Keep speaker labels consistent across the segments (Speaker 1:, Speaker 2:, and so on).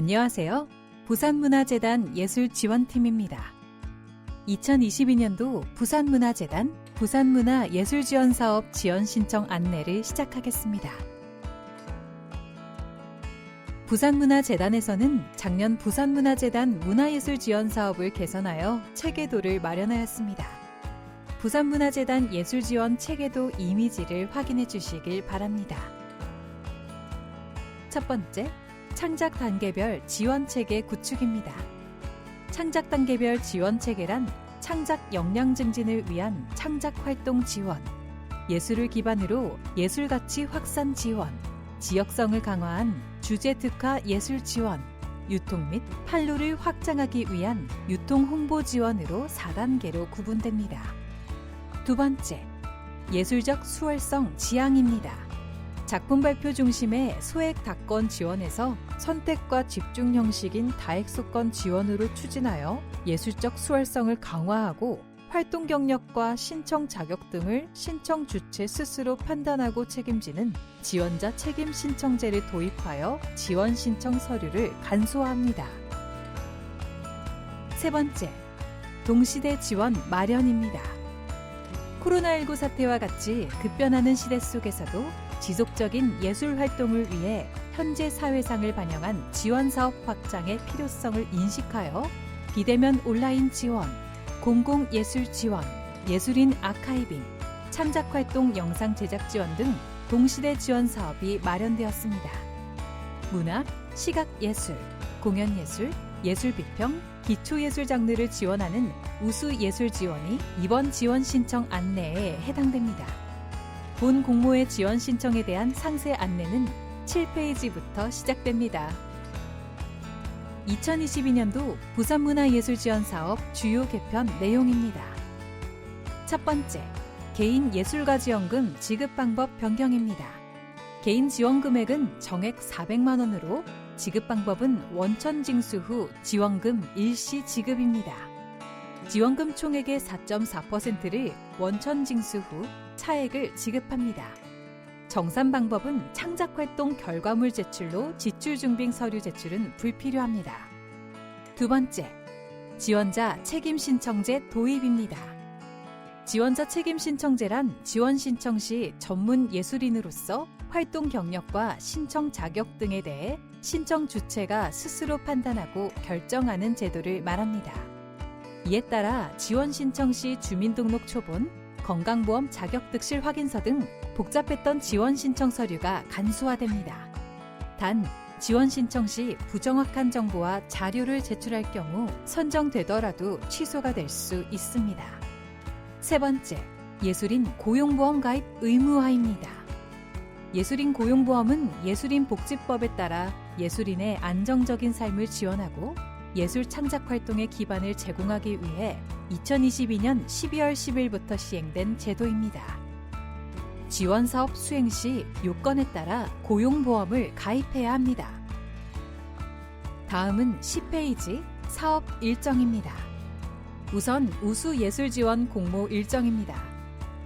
Speaker 1: 안녕하세요. 부산문화재단 예술지원팀입니다. 2022년도 부산문화재단 부산문화예술지원사업 지원 신청 안내를 시작하겠습니다. 부산문화재단에서는 작년 부산문화재단 문화예술지원사업을 개선하여 체계도를 마련하였습니다. 부산문화재단 예술지원 체계도 이미지를 확인해 주시길 바랍니다. 첫 번째, 창작 단계별 지원 체계 구축입니다. 창작 단계별 지원 체계란 창작 역량 증진을 위한 창작 활동 지원, 예술을 기반으로 예술 가치 확산 지원, 지역성을 강화한 주제 특화 예술 지원, 유통 및 판로를 확장하기 위한 유통 홍보 지원으로 4단계로 구분됩니다. 두 번째, 예술적 수월성 지향입니다. 작품 발표 중심의 소액 다건 지원에서 선택과 집중 형식인 다액소건 지원으로 추진하여 예술적 수월성을 강화하고 활동 경력과 신청 자격 등을 신청 주체 스스로 판단하고 책임지는 지원자 책임 신청제를 도입하여 지원 신청 서류를 간소화합니다. 세 번째, 동시대 지원 마련입니다. 코로나19 사태와 같이 급변하는 시대 속에서도 지속적인 예술 활동을 위해 현재 사회상을 반영한 지원 사업 확장의 필요성을 인식하여 비대면 온라인 지원, 공공예술 지원, 예술인 아카이빙, 창작활동 영상 제작 지원 등 동시대 지원 사업이 마련되었습니다. 문학, 시각예술, 공연예술, 예술비평, 기초예술 장르를 지원하는 우수예술 지원이 이번 지원 신청 안내에 해당됩니다. 본 공모의 지원 신청에 대한 상세 안내는 7페이지부터 시작됩니다. 2022년도 부산문화예술지원사업 주요 개편 내용입니다. 첫 번째, 개인 예술가지원금 지급 방법 변경입니다. 개인 지원 금액은 정액 400만 원으로 지급 방법은 원천 징수 후 지원금 일시 지급입니다. 지원금 총액의 4.4%를 원천 징수 후 차액을 지급합니다. 정산 방법은 창작활동 결과물 제출로 지출증빙 서류 제출은 불필요합니다. 두 번째, 지원자 책임신청제 도입입니다. 지원자 책임신청제란 지원 신청 시 전문 예술인으로서 활동 경력과 신청 자격 등에 대해 신청 주체가 스스로 판단하고 결정하는 제도를 말합니다. 이에 따라 지원 신청 시 주민등록 초본, 건강보험 자격득실 확인서 등 복잡했던 지원 신청 서류가 간소화됩니다. 단, 지원 신청 시 부정확한 정보와 자료를 제출할 경우 선정되더라도 취소가 될 수 있습니다. 세 번째, 예술인 고용보험 가입 의무화입니다. 예술인 고용보험은 예술인복지법에 따라 예술인의 안정적인 삶을 지원하고 예술 창작 활동의 기반을 제공하기 위해 2022년 12월 10일부터 시행된 제도입니다. 지원 사업 수행 시 요건에 따라 고용보험을 가입해야 합니다. 다음은 10페이지 사업 일정입니다. 우선 우수예술지원 공모 일정입니다.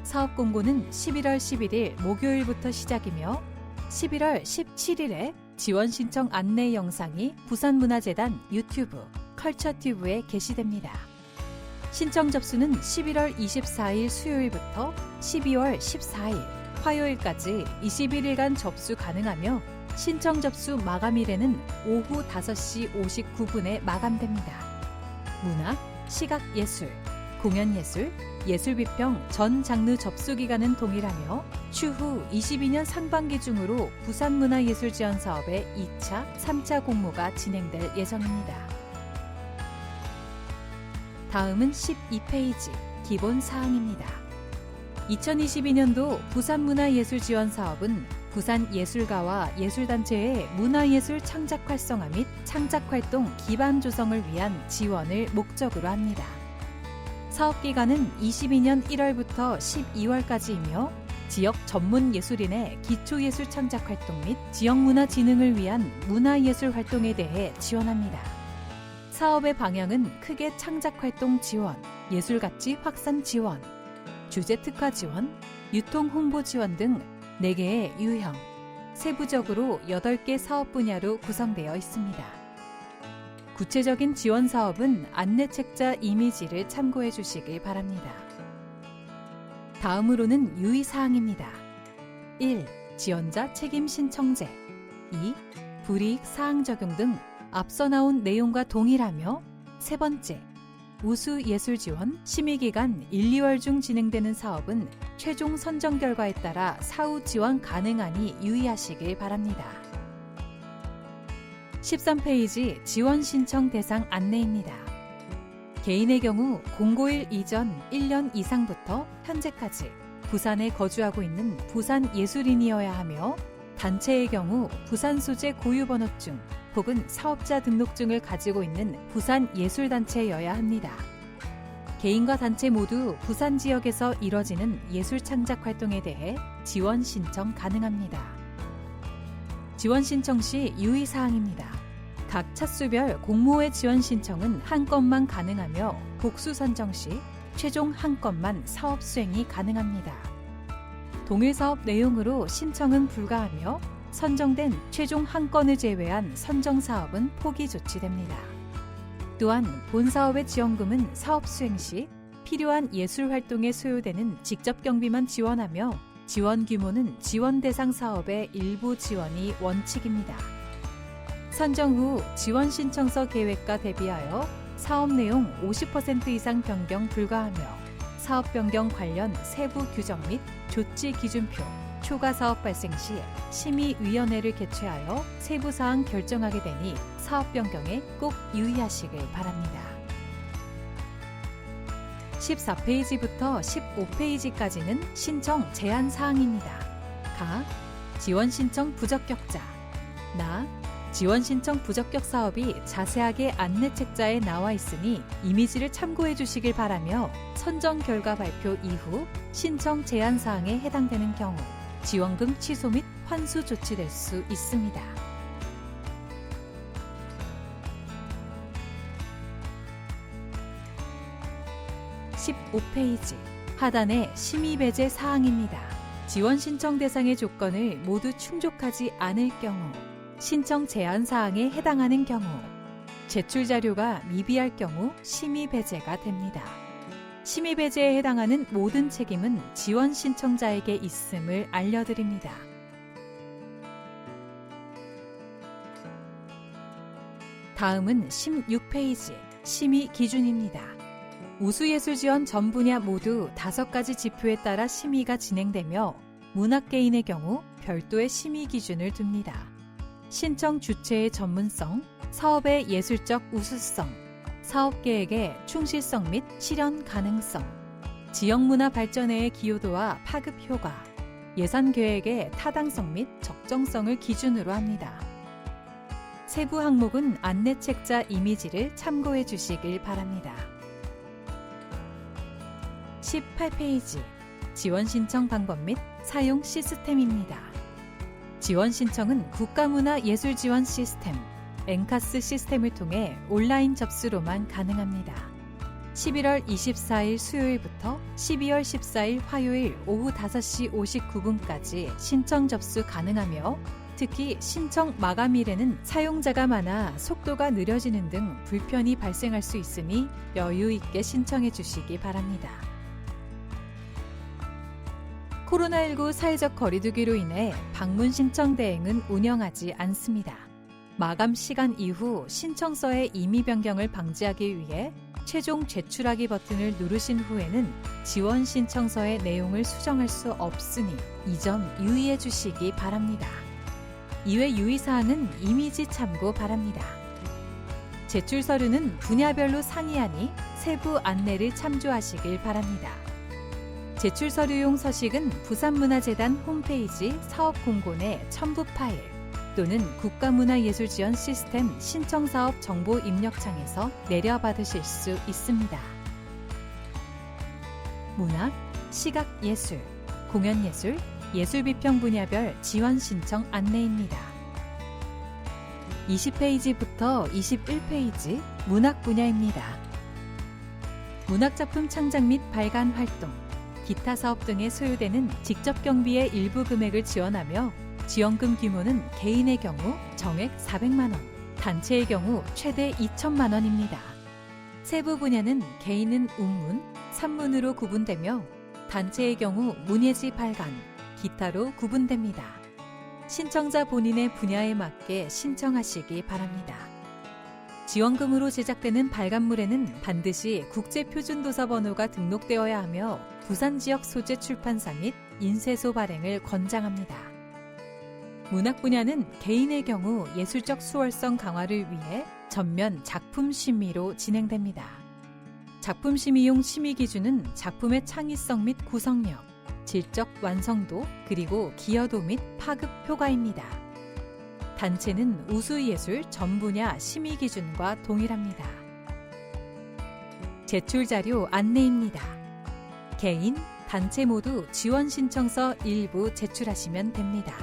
Speaker 1: 사업 공고는 11월 11일 목요일부터 시작이며 11월 17일에 지원 신청 안내 영상이 부산문화재단 유튜브, 컬처튜브에 게시됩니다. 신청 접수는 11월 24일 수요일부터 12월 14일 화요일까지 21일간 접수 가능하며 신청 접수 마감일에는 오후 5시 59분에 마감됩니다. 문학, 시각예술, 공연예술, 예술비평 전 장르 접수 기간은 동일하며 추후 22년 상반기 중으로 부산문화예술지원 사업의 2차, 3차 공모가 진행될 예정입니다. 다음은 12페이지 기본 사항입니다. 2022년도 부산문화예술지원 사업은 부산 예술가와 예술단체의 문화예술 창작 활성화 및 창작활동 기반 조성을 위한 지원을 목적으로 합니다. 사업기간은 22년 1월부터 12월까지이며 지역 전문 예술인의 기초예술 창작활동 및 지역문화 진흥을 위한 문화예술 활동에 대해 지원합니다. 사업의 방향은 크게 창작활동 지원, 예술가치 확산 지원, 주제 특화 지원, 유통 홍보 지원 등 4개의 유형, 세부적으로 8개 사업 분야로 구성되어 있습니다. 구체적인 지원 사업은 안내책자 이미지를 참고해 주시길 바랍니다. 다음으로는 유의사항입니다. 1. 지원자 책임 신청제 2. 불이익 사항 적용 등 앞서 나온 내용과 동일하며 세 번째, 우수예술지원 심의기간 1, 2월 중 진행되는 사업은 최종 선정 결과에 따라 사후 지원 가능하니 유의하시길 바랍니다. 13페이지 지원 신청 대상 안내입니다. 개인의 경우 공고일 이전 1년 이상부터 현재까지 부산에 거주하고 있는 부산 예술인이어야 하며 단체의 경우 부산 소재 고유번호증 혹은 사업자 등록증을 가지고 있는 부산 예술단체여야 합니다. 개인과 단체 모두 부산 지역에서 이뤄지는 예술 창작 활동에 대해 지원 신청 가능합니다. 지원 신청 시 유의사항입니다. 각 차수별 공모의 지원 신청은 한 건만 가능하며 복수 선정 시 최종 한 건만 사업 수행이 가능합니다. 동일 사업 내용으로 신청은 불가하며 선정된 최종 한 건을 제외한 선정 사업은 포기 조치됩니다. 또한 본 사업의 지원금은 사업 수행 시 필요한 예술 활동에 소요되는 직접 경비만 지원하며 지원 규모는 지원 대상 사업의 일부 지원이 원칙입니다. 선정 후 지원 신청서 계획과 대비하여 사업 내용 50% 이상 변경 불가하며 사업 변경 관련 세부 규정 및 조치 기준표, 초과 사업 발생 시 심의위원회를 개최하여 세부 사항 결정하게 되니 사업 변경에 꼭 유의하시길 바랍니다. 14페이지부터 15페이지까지는 신청 제한 사항입니다. 가. 지원 신청 부적격자. 나. 지원 신청 부적격 사업이 자세하게 안내책자에 나와 있으니 이미지를 참고해 주시길 바라며 선정 결과 발표 이후 신청 제한 사항에 해당되는 경우 지원금 취소 및 환수 조치될 수 있습니다. (15페이지) 하단의 심의 배제 사항입니다. 지원 신청 대상의 조건을 모두 충족하지 않을 경우 신청 제한 사항에 해당하는 경우 제출 자료가 미비할 경우 심의 배제가 됩니다. 심의 배제에 해당하는 모든 책임은 지원 신청자에게 있음을 알려드립니다. 다음은 16페이지 심의 기준입니다. 우수예술 지원 전 분야 모두 5가지 지표에 따라 심의가 진행되며 문학개인의 경우 별도의 심의 기준을 둡니다. 신청 주체의 전문성, 사업의 예술적 우수성, 사업 계획의 충실성 및 실현 가능성, 지역문화 발전의 기여도와 파급 효과, 예산 계획의 타당성 및 적정성을 기준으로 합니다. 세부 항목은 안내책자 이미지를 참고해 주시길 바랍니다. 18페이지 지원 신청 방법 및 사용 시스템입니다. 지원 신청은 국가문화예술 지원 시스템, 엔카스 시스템을 통해 온라인 접수로만 가능합니다. 11월 24일 수요일부터 12월 14일 화요일 오후 5시 59분까지 신청 접수 가능하며 특히 신청 마감일에는 사용자가 많아 속도가 느려지는 등 불편이 발생할 수 있으니 여유 있게 신청해 주시기 바랍니다. 코로나19 사회적 거리두기로 인해 방문 신청 대행은 운영하지 않습니다. 마감 시간 이후 신청서의 임의 변경을 방지하기 위해 최종 제출하기 버튼을 누르신 후에는 지원 신청서의 내용을 수정할 수 없으니 이 점 유의해 주시기 바랍니다. 이외 유의사항은 이미지 참고 바랍니다. 제출 서류는 분야별로 상이하니 세부 안내를 참조하시길 바랍니다. 제출 서류용 서식은 부산문화재단 홈페이지 사업공고 내 첨부 파일 또는 국가문화예술지원 시스템 신청사업 정보 입력창에서 내려받으실 수 있습니다. 문학, 시각예술, 공연예술, 예술비평 분야별 지원 신청 안내입니다. 20페이지부터 21페이지 문학 분야입니다. 문학작품 창작 및 발간 활동, 기타 사업 등에 소요되는 직접 경비의 일부 금액을 지원하며 지원금 규모는 개인의 경우 정액 400만 원, 단체의 경우 최대 2천만 원입니다. 세부 분야는 개인은 운문, 산문으로 구분되며 단체의 경우 문예지 발간, 기타로 구분됩니다. 신청자 본인의 분야에 맞게 신청하시기 바랍니다. 지원금으로 제작되는 발간물에는 반드시 국제표준도서 번호가 등록되어야 하며 부산 지역 소재 출판사 및 인쇄소 발행을 권장합니다. 문학 분야는 개인의 경우 예술적 수월성 강화를 위해 전면 작품 심의로 진행됩니다. 작품 심의용 심의 기준은 작품의 창의성 및 구성력, 질적 완성도, 그리고 기여도 및 파급 효과입니다. 단체는 우수예술 전 분야 심의 기준과 동일합니다. 제출 자료 안내입니다. 개인, 단체 모두 지원 신청서 일부 제출하시면 됩니다.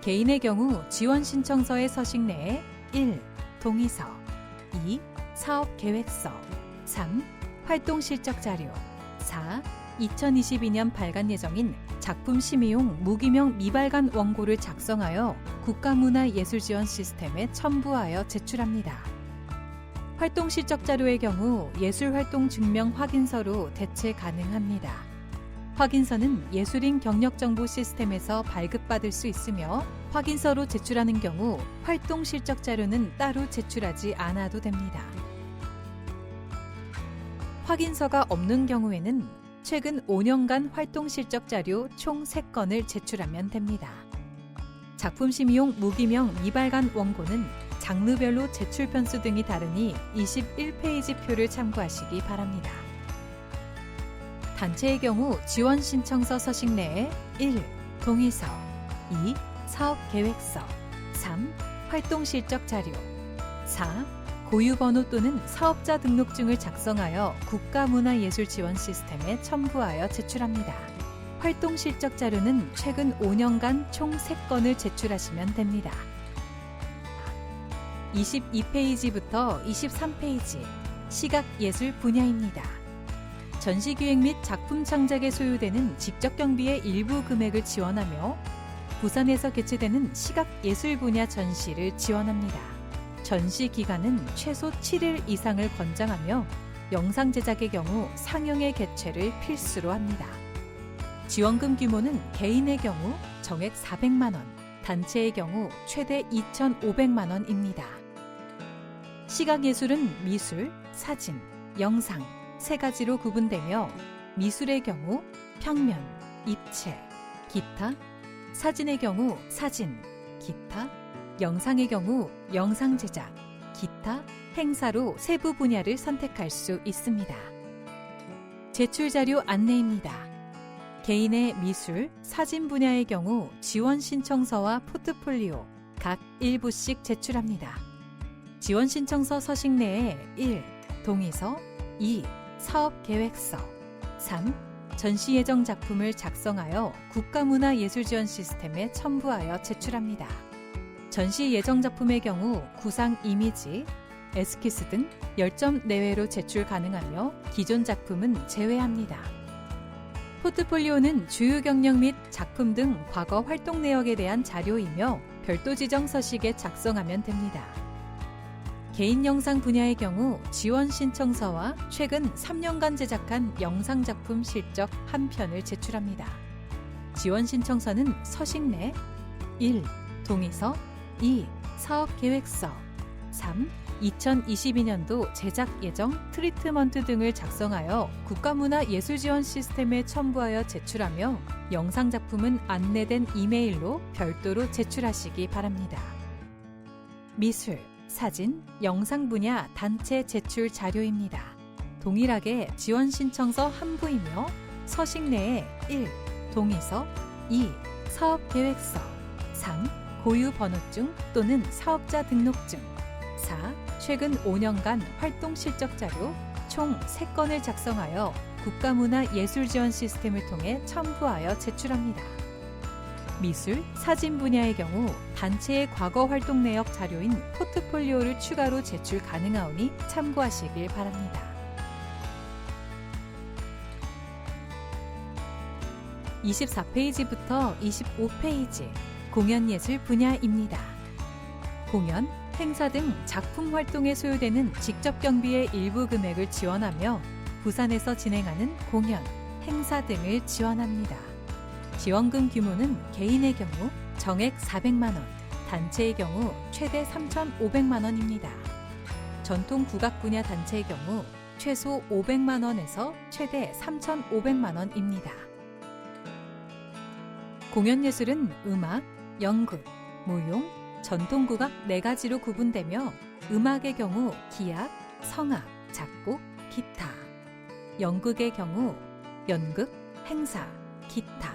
Speaker 1: 개인의 경우 지원 신청서의 서식 내에 1. 동의서 2. 사업계획서 3. 활동실적자료 4. 2022년 발간 예정인 작품 심의용 무기명 미발간 원고를 작성하여 국가문화예술지원 시스템에 첨부하여 제출합니다. 활동실적자료의 경우 예술활동 증명 확인서로 대체 가능합니다. 확인서는 예술인 경력정보 시스템에서 발급받을 수 있으며 확인서로 제출하는 경우 활동실적자료는 따로 제출하지 않아도 됩니다. 확인서가 없는 경우에는 최근 5년간 활동실적자료 총 3건을 제출하면 됩니다. 작품 심의용 무기명 미발간 원고는 장르별로 제출 편수 등이 다르니 21페이지 표를 참고하시기 바랍니다. 단체의 경우 지원 신청서 서식 내에 1. 동의서 2. 사업계획서 3. 활동실적자료 4. 고유번호 또는 사업자 등록증을 작성하여 국가문화예술지원 시스템에 첨부하여 제출합니다. 활동실적자료는 최근 5년간 총 3건을 제출하시면 됩니다. 22페이지부터 23페이지 시각예술 분야입니다. 전시기획 및 작품 창작에 소요되는 직접 경비의 일부 금액을 지원하며 부산에서 개최되는 시각예술 분야 전시를 지원합니다. 전시 기간은 최소 7일 이상을 권장하며 영상 제작의 경우 상영의 개최를 필수로 합니다. 지원금 규모는 개인의 경우 정액 400만 원, 단체의 경우 최대 2,500만 원입니다. 시각예술은 미술, 사진, 영상, 3가지로 구분되며 미술의 경우 평면, 입체, 기타, 사진의 경우 사진, 기타, 영상의 경우 영상 제작, 기타, 행사로 세부 분야를 선택할 수 있습니다. 제출 자료 안내입니다. 개인의 미술, 사진 분야의 경우 지원 신청서와 포트폴리오 각 1부씩 제출합니다. 지원 신청서 서식 내에 1. 동의서 2. 사업계획서 3. 전시 예정 작품을 작성하여 국가문화예술지원 시스템에 첨부하여 제출합니다. 전시 예정 작품의 경우 구상 이미지, 에스키스 등 10점 내외로 제출 가능하며 기존 작품은 제외합니다. 포트폴리오는 주요 경력 및 작품 등 과거 활동 내역에 대한 자료이며 별도 지정 서식에 작성하면 됩니다. 개인 영상 분야의 경우 지원 신청서와 최근 3년간 제작한 영상 작품 실적 한 편을 제출합니다. 지원 신청서는 서식 내 1. 동의서 2. 사업계획서 3. 2022년도 제작 예정, 트리트먼트 등을 작성하여 국가문화예술지원 시스템에 첨부하여 제출하며 영상 작품은 안내된 이메일로 별도로 제출하시기 바랍니다. 미술, 사진, 영상 분야 단체 제출 자료입니다. 동일하게 지원 신청서 한 부이며 서식 내에 1. 동의서 2. 사업계획서 3. 고유 번호증 또는 사업자 등록증 4. 최근 5년간 활동 실적 자료 총 3건을 작성하여 국가문화예술지원 시스템을 통해 첨부하여 제출합니다. 미술, 사진 분야의 경우 단체의 과거 활동 내역 자료인 포트폴리오를 추가로 제출 가능하오니 참고하시길 바랍니다. 24페이지부터 25페이지 공연예술 분야입니다. 공연, 행사 등 작품 활동에 소요되는 직접 경비의 일부 금액을 지원하며 부산에서 진행하는 공연, 행사 등을 지원합니다. 지원금 규모는 개인의 경우 정액 400만 원, 단체의 경우 최대 3,500만 원입니다. 전통 국악 분야 단체의 경우 최소 500만 원에서 최대 3,500만 원입니다. 공연예술은 음악, 연극, 무용, 전통국악 4가지로 구분되며 음악의 경우 기악, 성악, 작곡, 기타, 연극의 경우 연극, 행사, 기타,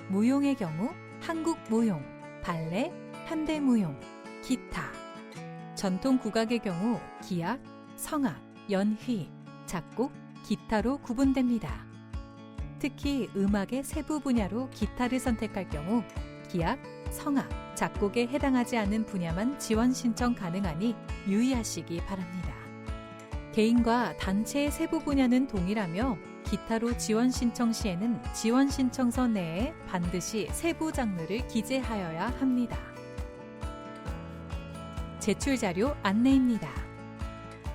Speaker 1: 무용의 경우 한국무용, 발레, 현대무용, 기타, 전통국악의 경우 기악, 성악, 연휘, 작곡, 기타로 구분됩니다. 특히 음악의 세부 분야로 기타를 선택할 경우 기악, 성악, 작곡에 해당하지 않는 분야만 지원 신청 가능하니 유의하시기 바랍니다. 개인과 단체의 세부 분야는 동일하며 기타로 지원 신청 시에는 지원 신청서 내에 반드시 세부 장르를 기재하여야 합니다. 제출 자료 안내입니다.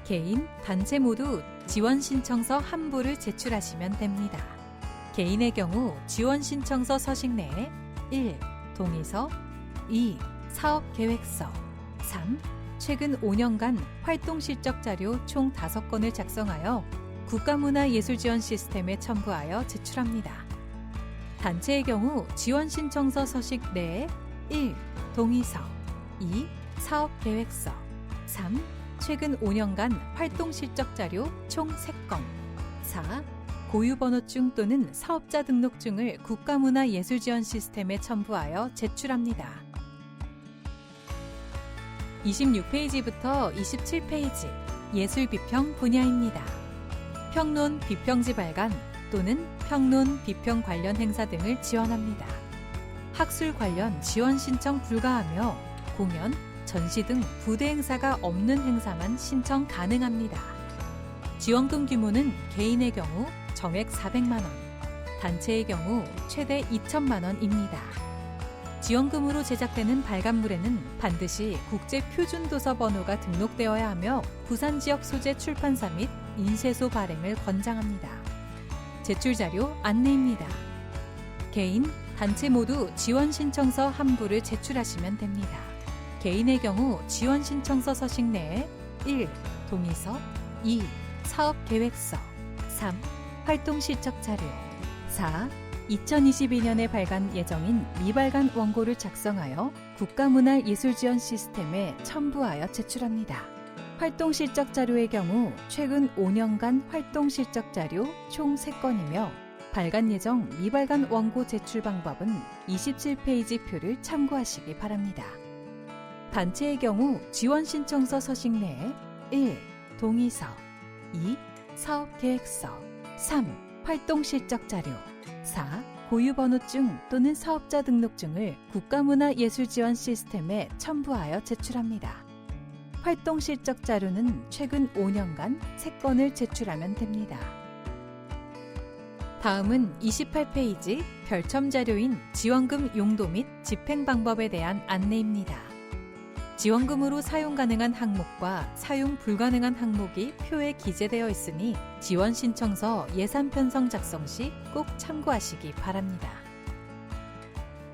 Speaker 1: 개인, 단체 모두 지원 신청서 한 부를 제출하시면 됩니다. 개인의 경우 지원 신청서 서식 내에 1. 동의서 2. 사업계획서 3. 최근 5년간 활동 실적 자료 총 5건을 작성하여 국가문화예술지원 시스템에 첨부하여 제출합니다. 단체의 경우 지원 신청서 서식 내에 1. 동의서 2. 사업계획서 3. 최근 5년간 활동 실적 자료 총 3건 4. 고유번호증 또는 사업자 등록증을 국가문화예술지원 시스템에 첨부하여 제출합니다. 26페이지부터 27페이지 예술비평 분야입니다. 평론 비평지 발간 또는 평론 비평 관련 행사 등을 지원합니다. 학술 관련 지원 신청 불가하며 공연, 전시 등 부대 행사가 없는 행사만 신청 가능합니다. 지원금 규모는 개인의 경우 정액 400만 원, 단체의 경우 최대 2천만 원입니다. 지원금으로 제작되는 발간물에는 반드시 국제표준도서 번호가 등록되어야 하며 부산 지역 소재 출판사 및 인쇄소 발행을 권장합니다. 제출 자료 안내입니다. 개인, 단체 모두 지원 신청서 한 부를 제출하시면 됩니다. 개인의 경우 지원 신청서 서식 내에 1. 동의서 2. 사업계획서 3. 활동 실적 자료 4. 2022년에 발간 예정인 미발간 원고를 작성하여 국가문화예술지원 시스템에 첨부하여 제출합니다. 활동 실적 자료의 경우 최근 5년간 활동 실적 자료 총 3건이며 발간 예정 미발간 원고 제출 방법은 27페이지 표를 참고하시기 바랍니다. 단체의 경우 지원 신청서 서식 내에 1. 동의서 2. 사업계획서 3. 활동 실적 자료 4. 고유번호증 또는 사업자 등록증을 국가문화예술지원 시스템에 첨부하여 제출합니다. 활동 실적 자료는 최근 5년간 3건을 제출하면 됩니다. 다음은 28페이지 별첨 자료인 지원금 용도 및 집행 방법에 대한 안내입니다. 지원금으로 사용 가능한 항목과 사용 불가능한 항목이 표에 기재되어 있으니 지원 신청서 예산 편성 작성 시 꼭 참고하시기 바랍니다.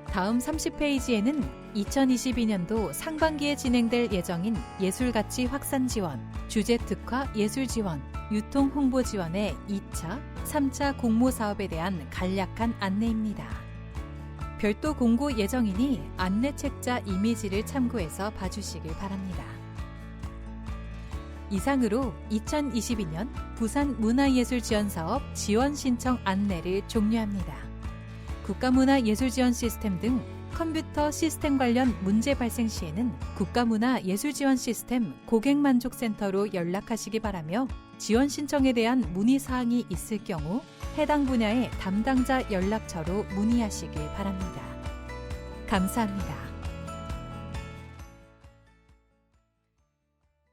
Speaker 1: 다음 30페이지에는 2022년도 상반기에 진행될 예정인 예술가치 확산 지원, 주제 특화 예술 지원, 유통 홍보 지원의 2차, 3차 공모 사업에 대한 간략한 안내입니다. 별도 공고 예정이니 안내 책자 이미지를 참고해서 봐주시길 바랍니다. 이상으로 2022년 부산 문화예술지원사업 지원 신청 안내를 종료합니다. 국가문화예술지원 시스템 등 컴퓨터 시스템 관련 문제 발생 시에는 국가문화예술지원 시스템 고객만족센터로 연락하시기 바라며 지원 신청에 대한 문의사항이 있을 경우 해당 분야의 담당자 연락처로 문의하시길 바랍니다. 감사합니다.